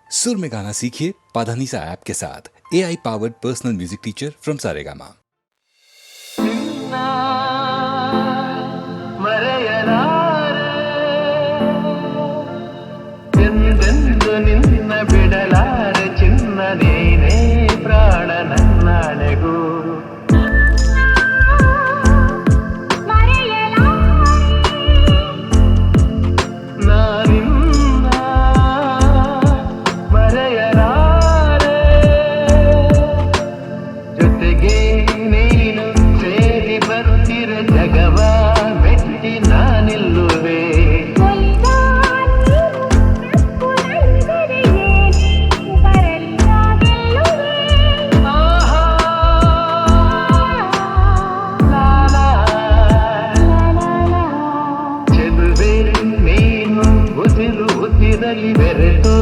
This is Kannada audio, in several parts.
सुर में गाना सीखिए पाधानीसा ऐप के साथ AI powered personal music teacher from Saregama. ಬಿಡಲಾರೆ ಚಿನ್ನ ನೀನೇ ಪ್ರಾಣ ನನ್ನಾಳೆಗೂ ನಾನಿನ್ನ ಮರೆಯಲಾರೆ ಜೊತೆಗೆ ನೀನು ಸೇರಿ ಬರುತ್ತಿರ ಜಗವ ಮೆಟ್ಟಿ ನಾನಿಲ್ಲುವೆ ಬೆರೆತು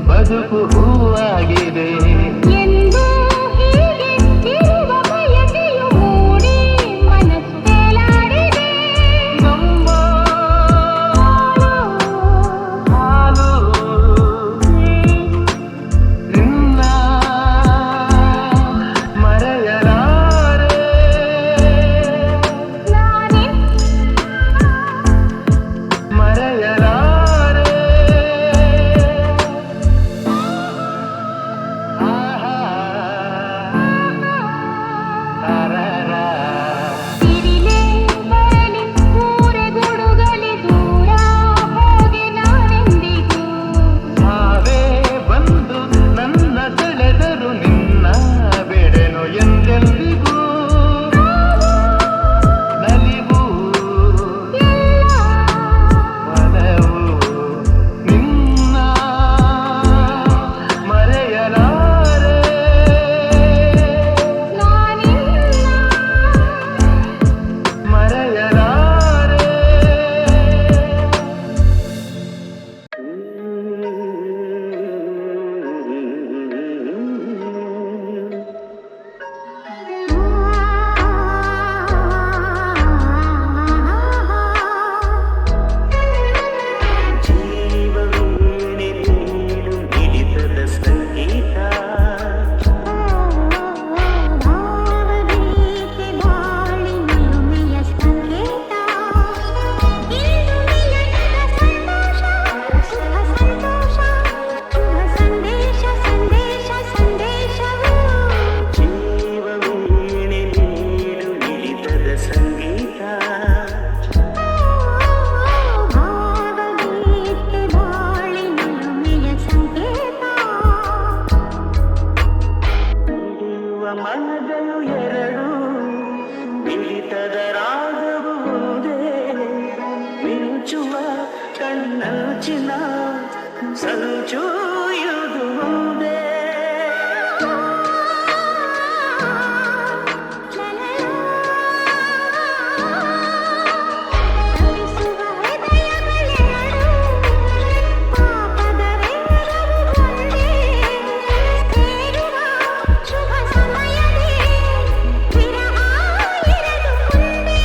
ಬದುಕು ಹೂವಾಗಿದೆ ಎಂದು ಹೀಗೆ ಇರುವ ಬಯಕೆಯು ಮೂಡಿ ಮನಸ್ಸು ತೇಲಾಡಿದೆ. ನಮ್ಮ ಹಾಲು ನಿನ್ನ ಮರೆಯಲಾರೆ ನಾನೇ ಮರೆಯಲಾರೆ ತಿರಿಲೆ ಬರಲಿ ಊರೆ ಗುಡುಗಲಿ ದೂರ ಹೋಗಿ ನಾನೆಂದಿಗೂ ಸಾವೇ ಬಂದು ನನ್ನ ಸೆಳೆದರು ನಿನ್ನ ಬೆಡೆನು ಎಂದೆಂದಿಗೂ ನಲಿವು ಮನವು ನಿನ್ನ ಮರೆಯಲಾರೆ ನಾನಿನ್ನ ಮರೆಯಲಾರೆ ಜೀವವೀಣೆ ನೀನು ಹಿಡಿತದ ಸಂಗೀತ ಭಾವಗೀತೆ ಬಾಳಿ ನಿಲುಮೆಯ ಸಂಕೇತ ಇಂದು ಮಿಲನದ ಸಂತೋಷ ಸುಖ ಸಂತೋಷ ಶುಭ ಸಂದೇಶ ಸಂದೇಶ ಸಂದೇಶವು ಜೀವವೀಣೆ ನೀನು ಹಿಡಿತದ ಸಂಗೀತ ಭಾವಗೀತೆ ಬಾಳಿ ನಿಲುಮೆಯ ಸಂಕೇತ ಹಿಡಿಯುವ ಮನಗಳು ಎರಡು ಮಿಳಿತದ ರಾಗವು ಒಂದೇ ಮಿಂಚುವ ಕಣ್ಣಂಚಿನ ಸಂಚು ಇದು ಒಂದೇ ತಪಿಸುವ ಹೃದಯಗಳೆರಡು ಪಾಪದವೆಲ್ಲವೂ ಒಂದೇ ಸೇರುವ ಶುಭ ಸಮಯದೇ ವಿರಹ ಇರದು ಮುಂದೆ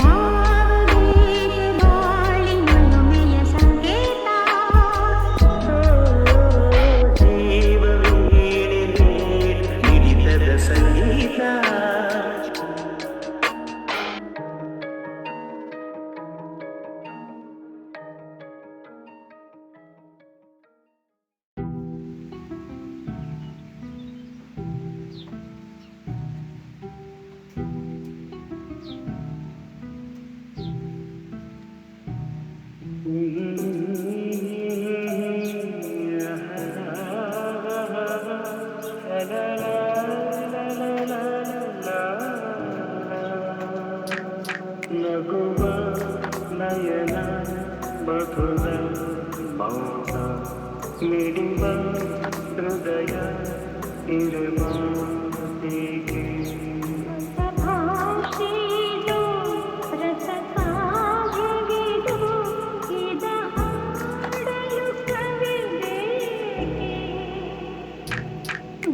ಭಾವಗೀತೆ ಬಾಳಿ ನಿಲುಮೆಯ ಸಂಕೇತ ಜೀವವೀಣೆ ನೀನು ಹಿಡಿತದ ಸಂಗೀತ ನಗುವ ನಯನ ಮಧುರ ಮೌನ ಮಿಡಿವ ಹೃದಯ ಇರುವ ಹೀಗೆ ಭಾಷೆದು ರಸ ಕಾವ್ಯವಿದು ಇದ ಹಾಡಲು ಕವಿದೆ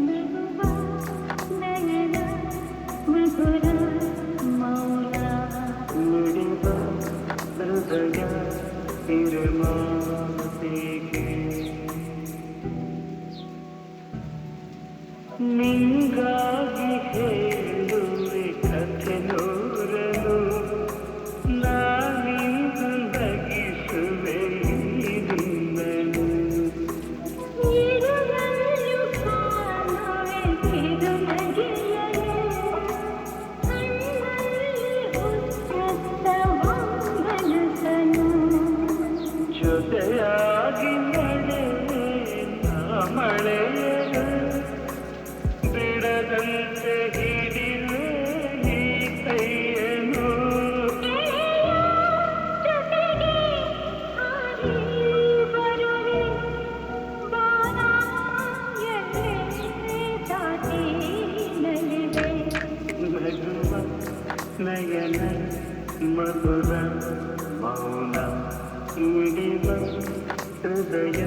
ನಗುವ ನಯನ ಮಧುರ ಮೌನ ಮಿಡಿವ ಹೃದಯ ಇರುವ ಹೀಗೆ ನಿಂಗಾಗಿ ಹೇಳುವೆ ಕಥೆ ನೂರನು ನಾನಿಂದು ನಗಿಸುವೆ ನಿನ್ನನು ಇರುವಲ್ಲೂ ಕಾಣುವೆ ಕಿರುನಗೆಯನು ಕಣ್ಣಲ್ಲಿ ಉಚ್ಚತ್ತವ ಮನಸ್ಸನು ಜೊತೆಯಾಗಿ ನಡೆವೆ ನಾ ಮಳೆಯನು ಬಿಡದಂತೆ ಹಿಡಿವೆ ಈ ಕೈಯನು ಜೊತೆಗೆ ಹಾರಿ ಬರುವೆ ಬಾನ ಎಲ್ಲೇ ದಾಟಿ ನಲಿವೆ ನಗುವ ನಯನ ಮಧುರ ಮೌನ ಮಿಡಿವ ಹೃದಯ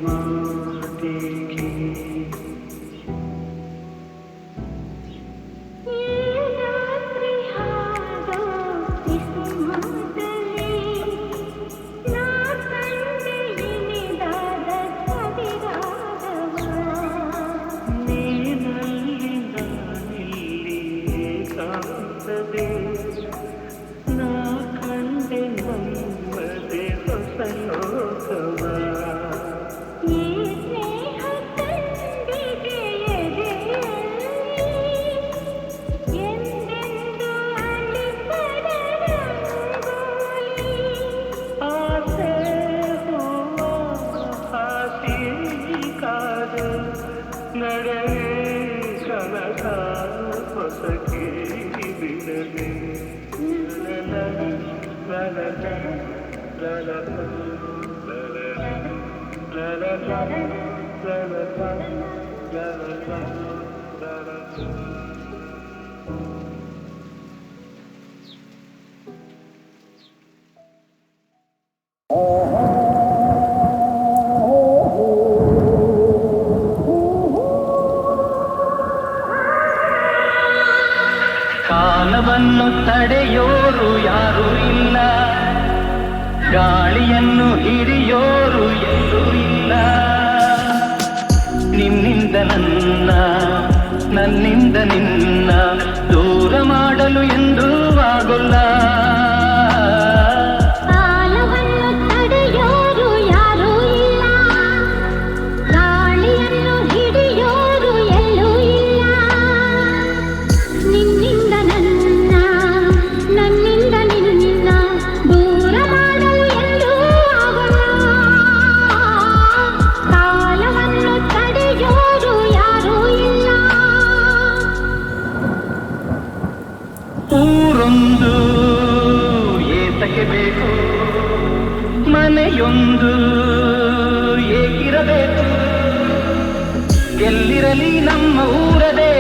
ಮಾತಿಗೆ ಈ ರಾತ್ರಿ ಹಾಡೋ ಕಿಸುಮಾತಲಿ ನಾ ಕಂಡೆ ಇನಿದಾದ ಸವಿರಾಗವ ನೀನಲ್ಲಿ ನಾನಿಲ್ಲಿ ಏಕಾಂತದೆ ನಾ ಕಂಡೆ ನಮ್ಮದೆ ಹೊಸ ಲೋಕವ ಈ ಸ್ನೇಹ ತಂಬಿಗೆ ಎದೆಯಲ್ಲಿ ಎಂದೆಂದು ಅಳಿಸದ ರಂಗೋಲಿ ಆಸೆ ಹೂವ ಹಾಸಿ ಕಾದ ನಡೆವೆ ಕನಕ ಹೊಸಕಿ ಬಿಡದೆ ಕಾಲವನ್ನು ತಡೆಯೋರು ಯಾರೂ ಇಲ್ಲ, ಗಾಳಿಯನ್ನು ಹಿಡಿಯೋರು ಎಲ್ಲೂ ಇಲ್ಲ. ನಿನ್ನಿಂದ ನನ್ನ, ನನ್ನಿಂದ ನಿನ್ನ ದೂರ ಮಾಡಲು ಎಂದೂ ಆಗೋಲ್ಲ. ಕಾಲವನ್ನು ತಡೆಯೋರು ಯಾರೂ ಇಲ್ಲ, ಗಾಳಿಯನ್ನು ಹಿಡಿಯೋರು ಎಲ್ಲೂ ಇಲ್ಲ. ನಿನ್ನಿಂದ ನನ್ನ, ನನ್ನಿಂದ ನಿನ್ನ ದೂರ ಮಾಡಲು ಎಂದೂ ಆಗೋಲ್ಲ. ಕಾಲವನ್ನು ತಡೆಯೋರು ಯಾರೂ ಇಲ್ಲ. ಊರೊಂದು ಏತಕ್ಕೆ ಬೇಕು, ಮನೆಯೊಂದು ಏಕಿರಬೇಕು. ಎಲ್ಲಿರಲಿ ನಮ್ಮ ಊರದೇ,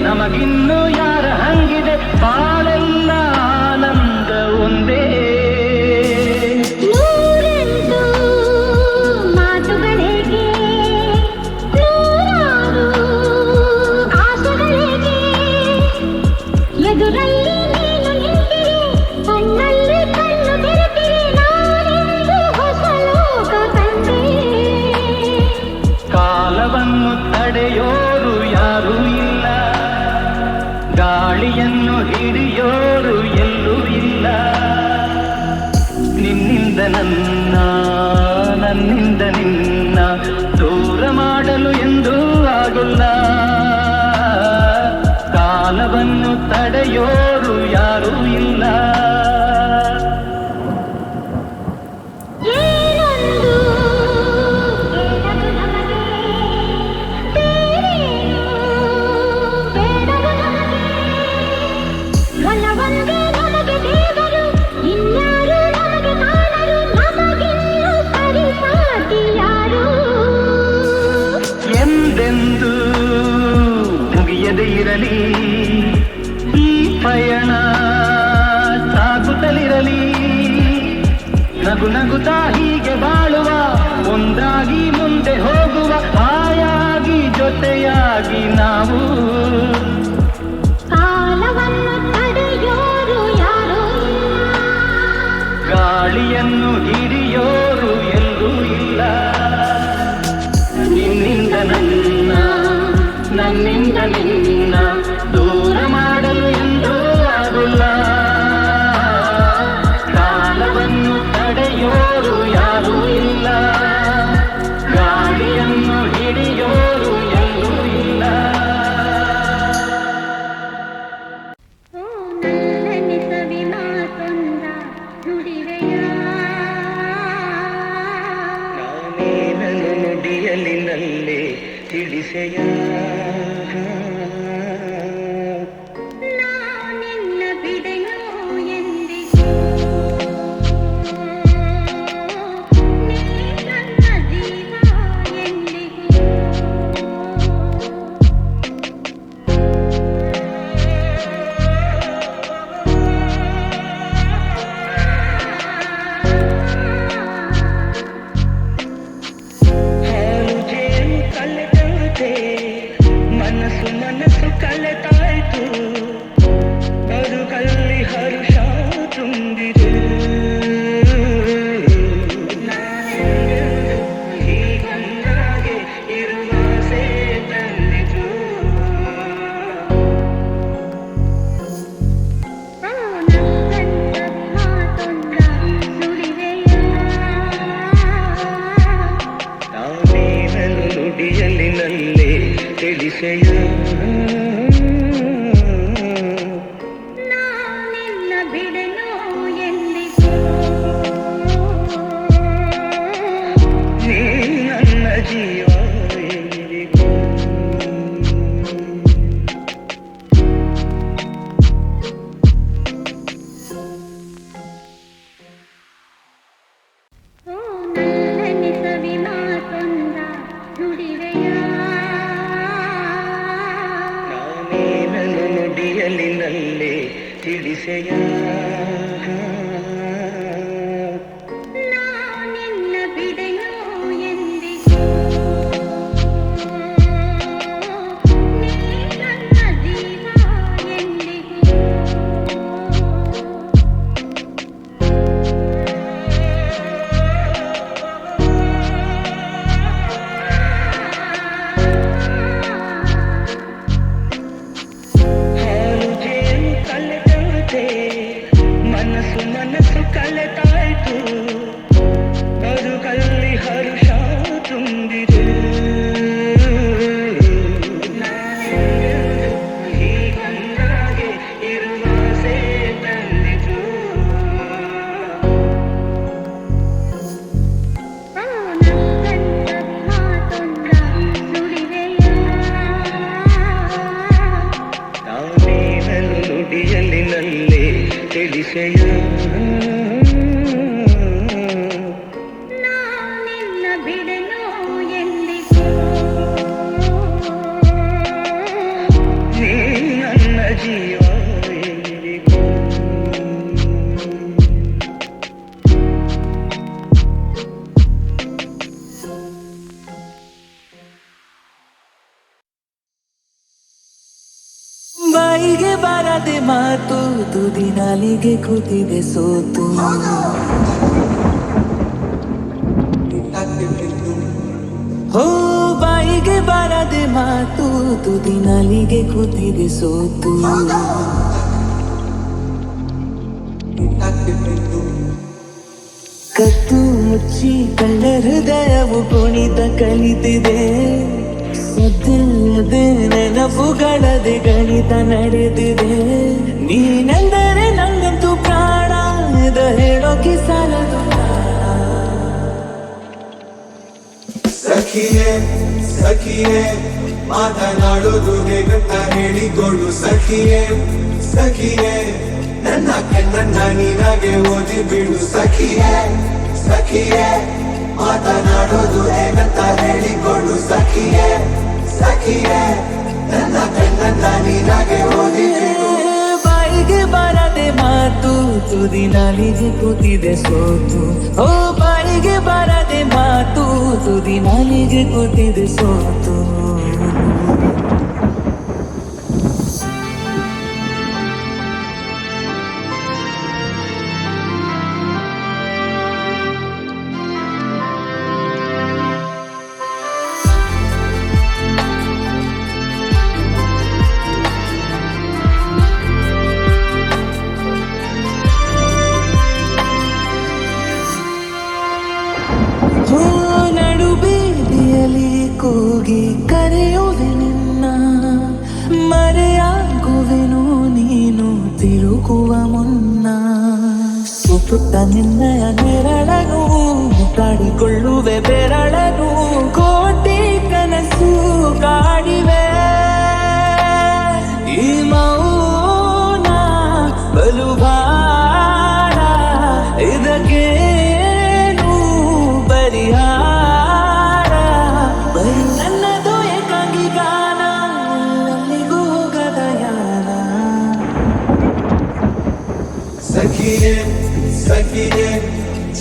ನಮಗಿನ್ನು ಯಾರ ಹಂಗಿದೆ. ಬಾಳೆಲ್ಲ ಆನಂದ ಒಂದೇ. ನೂರೆಂಟು ಮಾತುಗಳಿಗೆ, ನೂರಾರು ಆಸೆಗಳಿಗೆ, ಎದುರಲ್ಲಿ ನೀನು ನಿಂತಿರೆ, ಕಣ್ಣಲ್ಲಿ ಕಣ್ಣು ಬೆರೆತಿರೆ, ನಾನೆಂದು ಹೊಸ ಲೋಕ ಕಂಡೆ. ಕಾಲವನ್ನು ತಡೆಯೋರು ಯಾರೂ ಇಲ್ಲ, ಗಾಳಿಯನ್ನು ಹಿಡಿಯೋರು ಎಲ್ಲೂ ಇಲ್ಲ. ನಿನ್ನಿಂದ ನನ್ನ, ನನ್ನಿಂದ ನಿನ್ನ ದೂರ ಮಾಡಲು ಎಂದೂ ಆಗೋಲ್ಲ. ಕಾಲವನ್ನು ತಡೆಯೋರು ಯಾರೂ ಇಲ್ಲ. ಏನೊಂದು ಬೇಡವು ನಮಗೆ, ಬೇರೇನು ಬೇಡವು ನಮಗೆ. ಒಲವೊಂದೇ ನಮಗೆ ದೇವರು, ಇನ್ಯಾರು ನಮಗೆ ಕಾಣರು. ನಮಗಿನ್ನು ಪರಿಪಾಟಿ ಯಾರು? ಎಂದೆಂದು ಮುಗಿಯದೇ ಇರಲಿ ಈ ಪಯಣ, ಸಾಗುತ್ತಲಿರಲಿ. ನಗು ನಗುತ್ತಾ ಹೀಗೆ ಬಾಳುವ, ಒಂದಾಗಿ ಮುಂದೆ ಹೋಗುವ, ಹಾಯಾಗಿ ಜೊತೆಯಾಗಿ ನಾವು. ಕಾಲವನ್ನು ತಡೆಯೋರು ಯಾರೂ ಇಲ್ಲ, ಗಾಳಿಯನ್ನು ಹಿಡಿಯೋರು ಎಲ್ಲೂ ಇಲ್ಲ. ನಿನ್ನಿಂದ ನನ್ನ, ತಿಳಿಸೆಯ ನಾನೆನ್ನ ಬಿಡೆಯೋ ಎಂದಿಗೂ ನೀ ನನ್ನ ಜೀವ ಎಂದಿಗೂ ಹಾಲು ಜೇನು ಕಲೆತಂತೆ ಮನಸ್ಸು ಮನಸ್ಸು ಕಲೆತಾಯ್ತು ಬದುಕಲ್ಲಿ ಹರುಷ ತುಂಬಿದೆ ನಾನೆಂದೆಂದು ಹೀಗೊಂದಾಗೆ ಇರುವ ಆಸೆ ತಂದಿತು ನನ್ನಂತ ಮಾತೊಂದ ನುಡಿವೆಯ ನಾನೇನನ್ನು ನುಡಿಯಲ್ಲಿ ನಲ್ಲೇ ತಿಳಿಸೆಯ ನಾನೆನ್ನ ಬಿಡೆಯೋ ಎಂದಿಗೂ ನೀ ನನ್ನ ಜೀವ ಎಂದಿಗೂ ಓ ನಲ್ಲನೆ ಸವಿ ಮಾತೊಂದ ನುಡಿವೆಯ ನಾನೇನನ್ನು ನುಡಿಯಲ್ಲಿ ನಲ್ಲೇ ತಿಳಿಸೆಯ ನಾನೆನ್ನ ಬಿಡೆಯೋ ಎಂದಿಗೂ ನೀ ನನ್ನ ಜೀವ ಎಂದಿಗೂ ಹಾಲು ಜೇನು ಕಲೆತಂತೆ ಮನಸ್ಸು ಮನಸ್ಸು ಕಲೆತಾಯ್ತು ಬದುಕಲ್ಲಿ ಹರುಷ ತುಂಬಿದೆ ನಾನೆಂದೆಂದು ಹೀಗೊಂದಾಗೆ ಇರುವ ಆಸೆ ತಂದಿತು ನನ್ನಂತ ಮಾತೊಂದ ನುಡಿವೆಯ ನಾನೇನನ್ನು ನುಡಿಯಲ್ಲಿ ನಲ್ಲೇ ತಿಳಿಸೆಯ ನಾನೆನ್ನ ಬಿಡೆಯೋ ಎಂದಿಗೂ ನೀ ನನ್ನ ಜೀವ ಎಂದಿಗೂ ಬಾಯಿಗೆ ಬಾರದೆ ಮಾತು ತುದಿ ನಾಲಿಗೆ ಕೂತಿದೆ ಸೋತು ಹೋ ಬಾಯಿಗೆ ಬಾರದೆ ಮಾತು ತುದಿ ನಾಲಿಗೆ ಕೂತಿದೆ ಸೋತು ಕತ್ತು ಮುಚ್ಚಿ ಕಳ್ಳ ಹೃದಯವು ಕುಣಿತ ಕಲಿತಿದೆ ಸದ್ದಿಲ್ಲದೆ ನೆನಪುಗಳದೆ ಗಣಿತ ನಡೆದಿದೆ ನೀನೆಂದರೆ ನಂಗಂತೂ ಪ್ರಾಣ ಇದ ಹೇಳೋಕೆ ಸಾಲದು ಸಖಿಯೇ ಸಖಿಯೇ ಮಾತನಾಡೋದು ಹೇಗಂತ ಹೇಳಿಕೊಡು ಸಖಿಯೇ ಸಖಿಯೇ ನನ್ನ ಕಣ್ಣನ್ನ ನೀನಾಗೆ ಓದಿ ಬಿಡು ಸಖಿಯೇ ಸಖಿಯೇ ಮಾತನಾಡೋದು ಹೇಗಂತ ಹೇಳಿಕೊಡು ಸಖಿಯೇ ಸಖಿಯೇ ನನ್ನ ಕಣ್ಣನ್ನ ನೀನಾಗೆ ಓದಿ ಬಿಡು ಬಾಯಿಗೆ ಬಾರದೆ ಮಾತು ತುದಿ ನಾಲಿಗೆ ಕೂತಿದೆ ಸೋತು ಓ ಬಾಯಿಗೆ ಬಾರದೆ ಮಾತು ತುದಿ ನಾಲಿಗೆ ಕೂತಿದೆ ಸೋತು ನಡುಬೀದಿಯಲ್ಲಿ ಕೂಗಿ ಕರೆಯುವೆ ನಿನ್ನ ಮರೆಯಾಗುವೆನು ನೀನು ತಿರುಗುವ ಮುನ್ನ ಸುತ್ತುತ್ತ ನಿನ್ನಯ ನೆರಳನು ಕಾಡಿಕೊಳ್ಳುವೆ ಬೆರಳನು ಕೋಟಿ ಕನಸು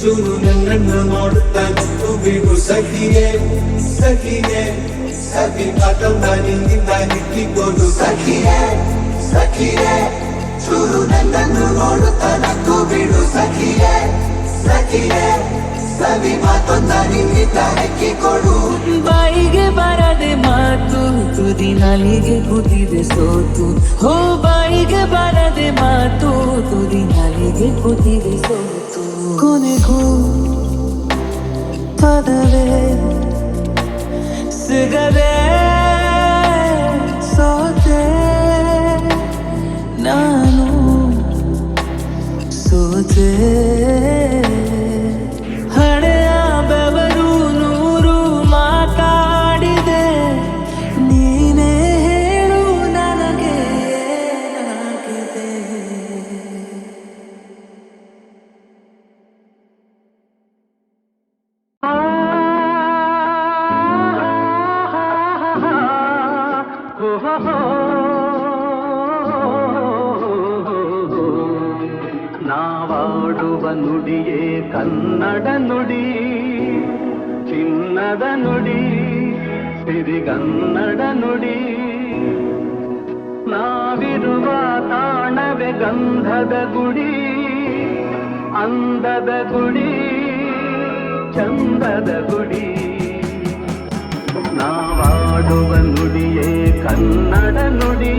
ಚೂರು ನನ್ನನ್ನು ನೋಡುತ್ತಾ ನಿಂತು ಬಿಡು ಸಖಿಯೇ ಸಖಿಯೇ ಸಖಿ ಮಾತನ್ನ ನಿನ್ನಿಂದ ನಿಟ್ಟಿಕೊಂಡು ಸಖಿಯೇ ಸಖಿಯೇ ಚೂರು ನನ್ನನ್ನು ನೋಡುತ್ತಾ ನಕ್ಕು ಬಿಡು ಸಖಿಯೇ ಸಖಿಯೇ ಸವಿ ಮಾತೊಂದ ನಿನ್ನಿಂದ ಹೆಕ್ಕಿಕೊಡು ಬಾಯಿಗೆ ಬರದೆ ಮಾತು ತುದಿ ನಾಲಿಗೆ ಕೂತಿದೆ ಸೋತು ಹೋ ಬಾಯಿಗೆ ಬರದೆ ಮಾತು ತುದಿ ನಾಲಿಗೆ ಕೂತಿದೆ ಸೋತು ಕೊನೆಗೂ ಪದವೇ ಸಿಗದೆ ಸೋತೆ ನಾನು ಸೋತೆ ಹಳೆಯ ಬೆವರು ನೂರು ಮಾತಾಡಿದೆ ನೀನೇ ಹೇಳು ನನಗೆ ಏನಾಗಿದೆ ನಾವಾಡುವ ನುಡಿಯೇ ಕನ್ನಡ ನುಡಿ ಚಿನ್ನದ ನುಡಿ ಸಿರಿಗನ್ನಡ ನುಡಿ ನಾವಿರುವ ತಾಣವೇ ಗಂಧದ ಗುಡಿ ಅಂದದ ಗುಡಿ ಚಂದದ ಗುಡಿ ನಾವಾಡುವ ನುಡಿಯೇ ಕನ್ನಡ ನುಡಿ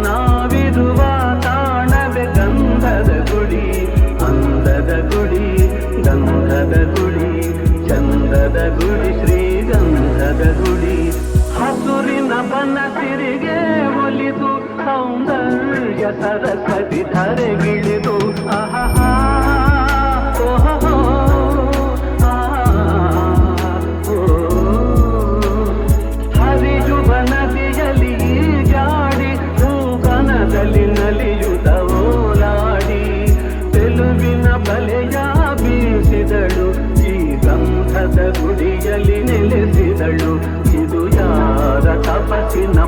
ನಾವಿರುವ ತಾಣವೇ ಗಂಧದ ಗುಡಿ ಅಂದದ ಗುಡಿ ಗಂಧದ ಗುಡಿ ಚಂದದ ಗುಡಿ ಶ್ರೀಗಂಧದ ಗುಡಿ ಹಸುರಿನ ಬನಸಿರಿಗೆ ಒಲಿದು ಸೌಂದರ್ಯ ಸರಸ್ವತಿ ಧರೆಗಿಳಿದು ಆಹಾ ಓಹೋ ಹರಿಯುವ ನದಿಯಲ್ಲಿ ಜಾಡಿ ಹೂಗನದಲ್ಲಿ ನಲಿಯುತ್ತ ಓಲಾಡಿ ತೆಲುಗಿನ ಬಲೆಯ ಬೀಸಿದಳು ಈ ಗಂಧದ ಗುಡಿಯಲ್ಲಿ ನೆಲೆಸಿದಳು ಇದು ಯಾರ ತಪಸ್ಸಿನ